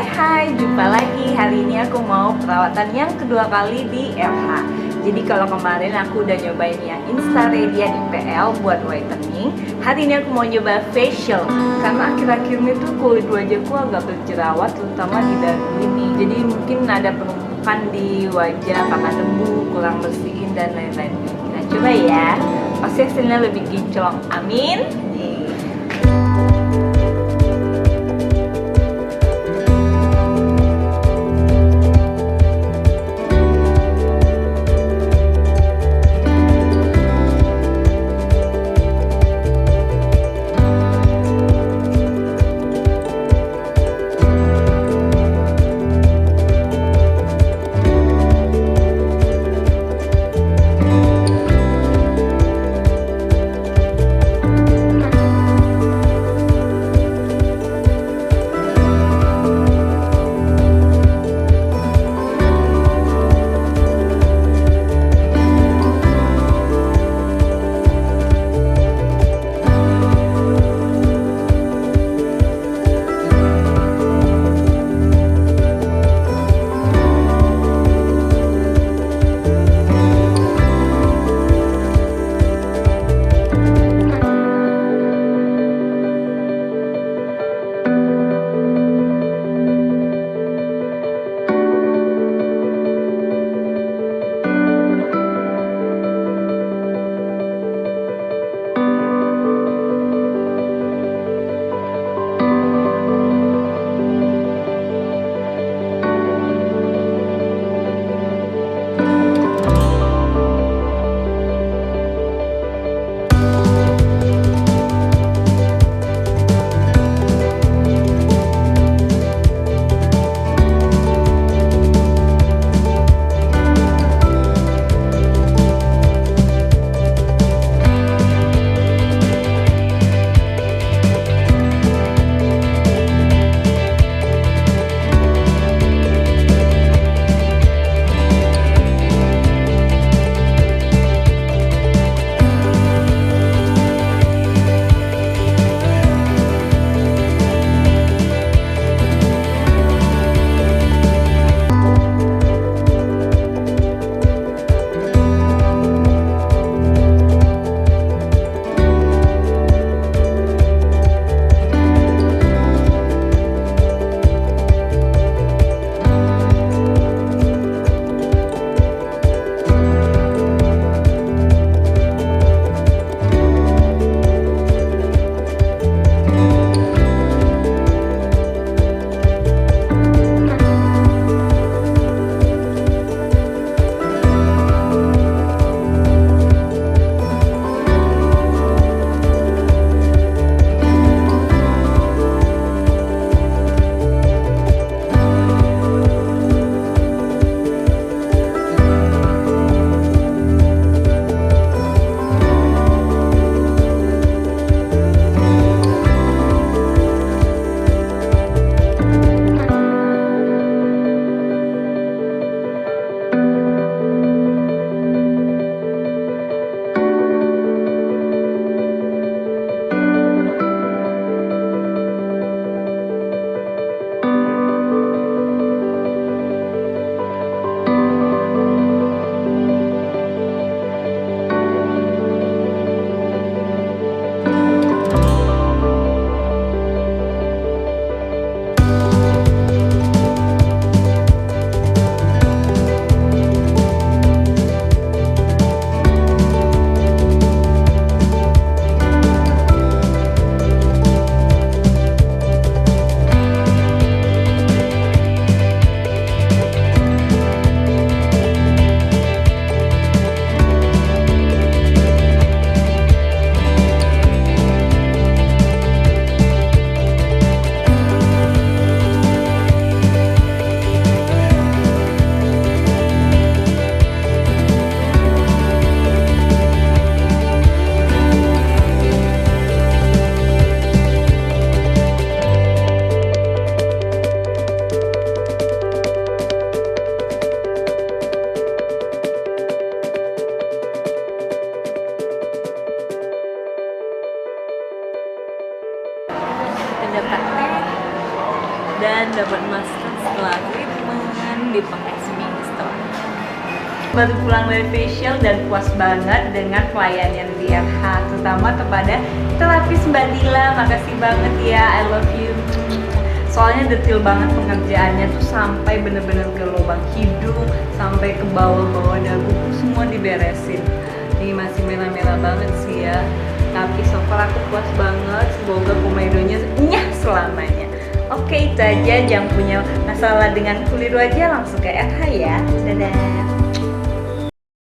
Hai, jumpa lagi. Hari ini aku mau perawatan yang kedua kali di LH. Jadi kalau kemarin aku udah nyobain yang Insta Radiant IPL buat whitening, hari ini aku mau nyoba facial. Karena akhir-akhir ini tuh kulit wajahku agak berjerawat, terutama di dagu ini. Jadi mungkin ada penumpukan di wajah karena debu, kurang bersihin dan lain-lain. Kita coba ya. Pasti hasilnya lebih kinclong. Amin. buat masker setelah treatment di pakai seminggu setelah. Baru pulang dari facial dan puas banget dengan pelayanan di RH, terutama kepada terapis Mbak Dila. Makasih banget ya, I love you. Soalnya detail banget pengerjaannya tuh, sampai bener-bener ke lubang hidung, sampai ke bawah-bawah dagu semua diberesin. Ini masih merah-merah banget sih ya, tapi so far aku puas banget. Semoga komedonya nyah selamanya. Oke, itu aja. Jangan punya masalah dengan kulit wajah, langsung ke RH ya. Dadah.